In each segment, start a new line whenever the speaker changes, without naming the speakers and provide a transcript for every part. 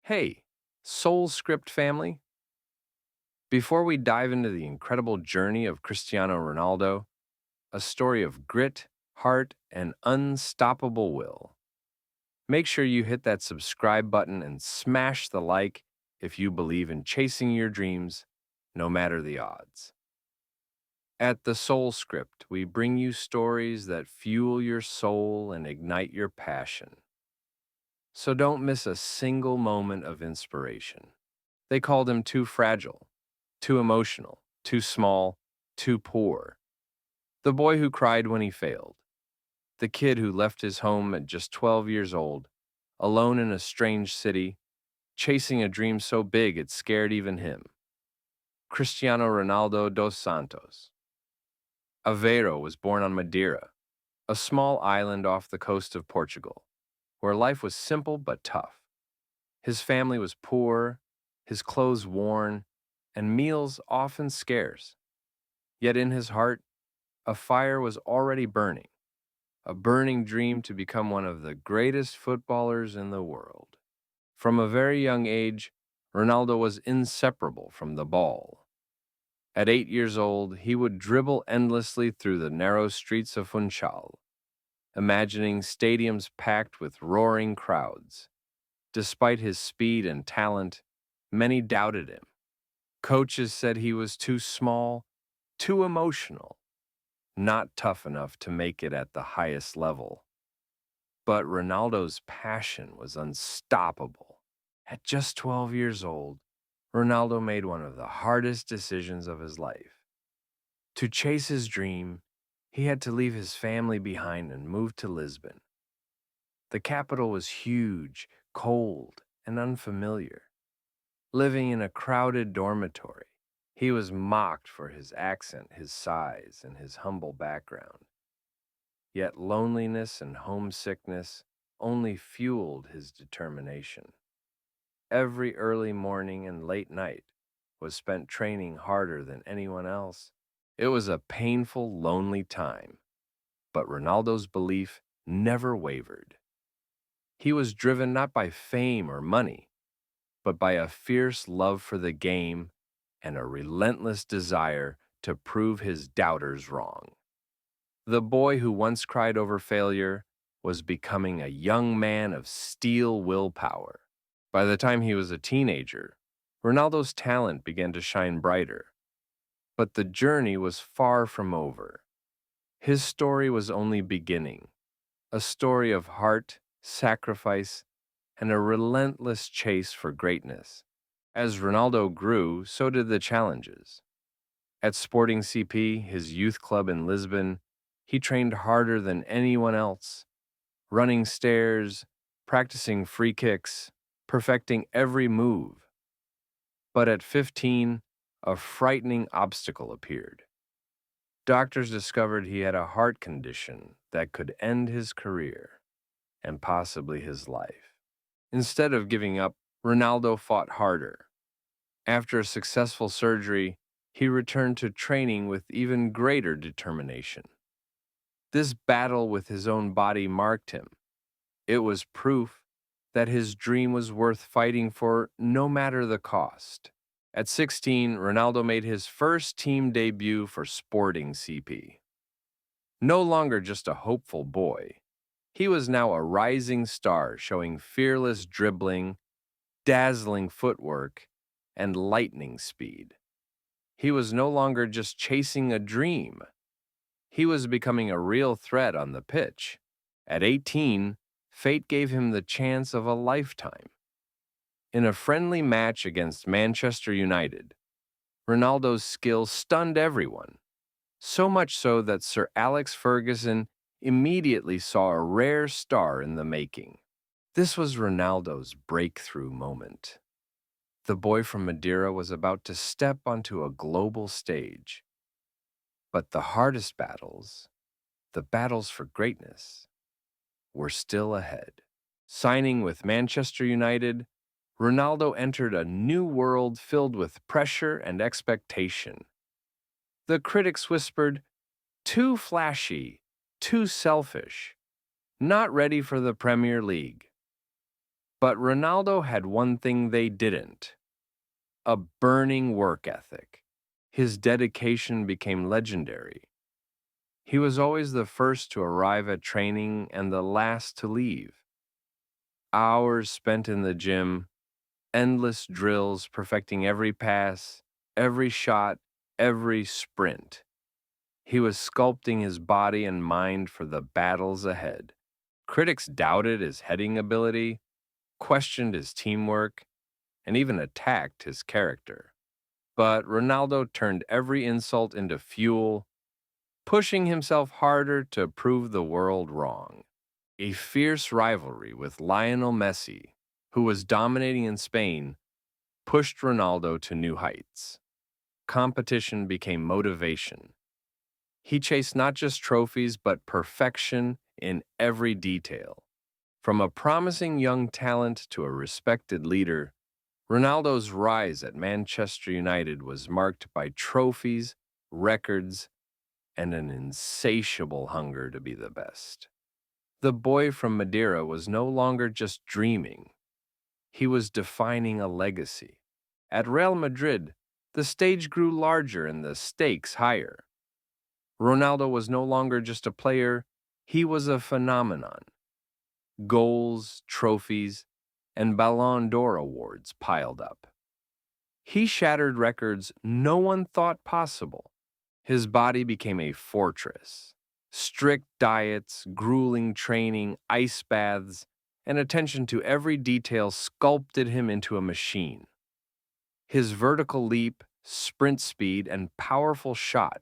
Hey, Soul Script family, before we dive into the incredible journey of Cristiano Ronaldo, a story of grit, heart, and unstoppable will, make sure you hit that subscribe button and smash the like if you believe in chasing your dreams, no matter the odds. At the Soul Script, we bring you stories that fuel your soul and ignite your passion. So don't miss a single moment of inspiration. They called him too fragile, too emotional, too small, too poor. The boy who cried when he failed. The kid who left his home at just 12 years old, alone in a strange city, chasing a dream so big it scared even him. Cristiano Ronaldo dos Santos. Aveiro was born on Madeira, a small island off the coast of Portugal, where life was simple but tough. His family was poor, his clothes worn, and meals often scarce. Yet in his heart, a fire was already burning, a burning dream to become one of the greatest footballers in the world. From a very young age, Ronaldo was inseparable from the ball. At 8 years old, he would dribble endlessly through the narrow streets of Funchal, imagining stadiums packed with roaring crowds. Despite his speed and talent, many doubted him. Coaches said he was too small, too emotional, not tough enough to make it at the highest level. But Ronaldo's passion was unstoppable. At just 12 years old, Ronaldo made one of the hardest decisions of his life. To chase his dream, he had to leave his family behind and move to Lisbon. The capital was huge, cold, and unfamiliar. Living in a crowded dormitory, he was mocked for his accent, his size, and his humble background. Yet loneliness and homesickness only fueled his determination. Every early morning and late night was spent training harder than anyone else. It was a painful, lonely time, but Ronaldo's belief never wavered. He was driven not by fame or money, but by a fierce love for the game and a relentless desire to prove his doubters wrong. The boy who once cried over failure was becoming a young man of steel willpower. By the time he was a teenager, Ronaldo's talent began to shine brighter. But the journey was far from over. His story was only beginning, a story of heart, sacrifice, and a relentless chase for greatness. As Ronaldo grew, so did the challenges. At Sporting CP, his youth club in Lisbon, he trained harder than anyone else, running stairs, practicing free kicks, perfecting every move. But at 15, a frightening obstacle appeared. Doctors discovered he had a heart condition that could end his career and possibly his life. Instead of giving up, Ronaldo fought harder. After a successful surgery, he returned to training with even greater determination. This battle with his own body marked him. It was proof that his dream was worth fighting for no matter the cost. At 16, Ronaldo made his first team debut for Sporting CP. No longer just a hopeful boy, he was now a rising star showing fearless dribbling, dazzling footwork, and lightning speed. He was no longer just chasing a dream. He was becoming a real threat on the pitch. At 18, fate gave him the chance of a lifetime. In a friendly match against Manchester United, Ronaldo's skill stunned everyone, so much so that Sir Alex Ferguson immediately saw a rare star in the making. This was Ronaldo's breakthrough moment. The boy from Madeira was about to step onto a global stage. But the hardest battles, the battles for greatness, were still ahead. Signing with Manchester United, Ronaldo entered a new world filled with pressure and expectation. The critics whispered, "Too flashy, too selfish, not ready for the Premier League." But Ronaldo had one thing they didn't: a burning work ethic. His dedication became legendary. He was always the first to arrive at training and the last to leave. Hours spent in the gym, endless drills perfecting every pass, every shot, every sprint. He was sculpting his body and mind for the battles ahead. Critics doubted his heading ability, questioned his teamwork, and even attacked his character. But Ronaldo turned every insult into fuel, pushing himself harder to prove the world wrong. A fierce rivalry with Lionel Messi, who was dominating in Spain, pushed Ronaldo to new heights. Competition became motivation. He chased not just trophies, but perfection in every detail. From a promising young talent to a respected leader, Ronaldo's rise at Manchester United was marked by trophies, records, and an insatiable hunger to be the best. The boy from Madeira was no longer just dreaming, he was defining a legacy. At Real Madrid, the stage grew larger and the stakes higher. Ronaldo was no longer just a player, he was a phenomenon. Goals, trophies, and Ballon d'Or awards piled up. He shattered records no one thought possible. His body became a fortress. Strict diets, grueling training, ice baths, and attention to every detail sculpted him into a machine. His vertical leap, sprint speed, and powerful shot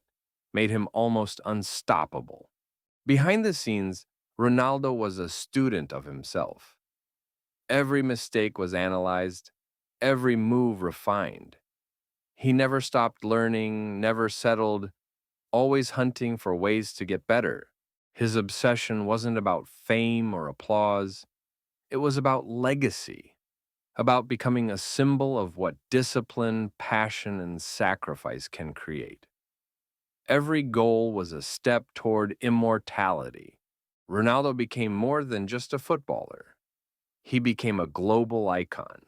made him almost unstoppable. Behind the scenes, Ronaldo was a student of himself. Every mistake was analyzed, every move refined. He never stopped learning, never settled, always hunting for ways to get better. His obsession wasn't about fame or applause, it was about legacy, about becoming a symbol of what discipline, passion, and sacrifice can create. Every goal was a step toward immortality. Ronaldo became more than just a footballer. He became a global icon,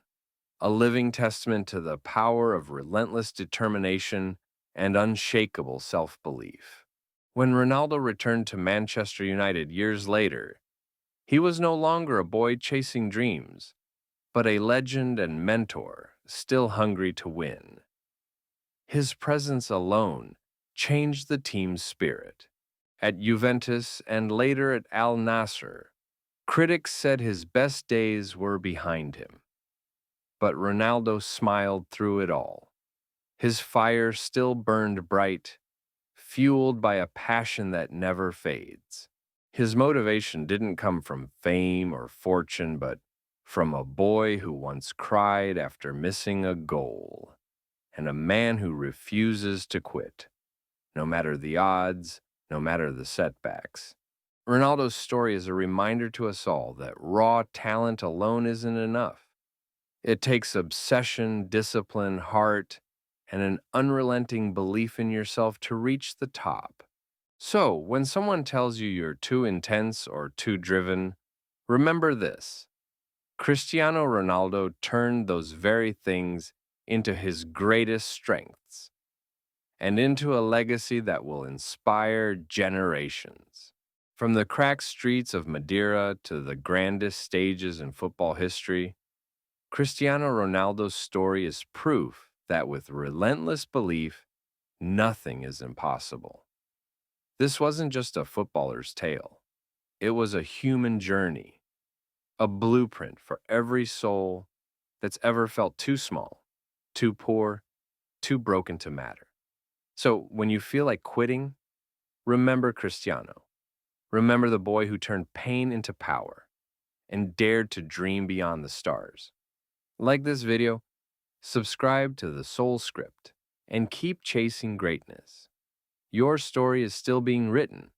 a living testament to the power of relentless determination and unshakable self-belief. When Ronaldo returned to Manchester United years later, he was no longer a boy chasing dreams, but a legend and mentor, still hungry to win. His presence alone changed the team's spirit. At Juventus and later at Al Nassr, critics said his best days were behind him. But Ronaldo smiled through it all. His fire still burned bright, fueled by a passion that never fades. His motivation didn't come from fame or fortune, but from a boy who once cried after missing a goal, and a man who refuses to quit, no matter the odds, no matter the setbacks. Ronaldo's story is a reminder to us all that raw talent alone isn't enough. It takes obsession, discipline, heart, and an unrelenting belief in yourself to reach the top. So, when someone tells you you're too intense or too driven, remember this: Cristiano Ronaldo turned those very things into his greatest strengths and into a legacy that will inspire generations. From the cracked streets of Madeira to the grandest stages in football history, Cristiano Ronaldo's story is proof that with relentless belief, nothing is impossible. This wasn't just a footballer's tale. It was a human journey, a blueprint for every soul that's ever felt too small, too poor, too broken to matter. So when you feel like quitting, remember Cristiano. Remember the boy who turned pain into power and dared to dream beyond the stars. Like this video, subscribe to the Soul Script, and keep chasing greatness. Your story is still being written,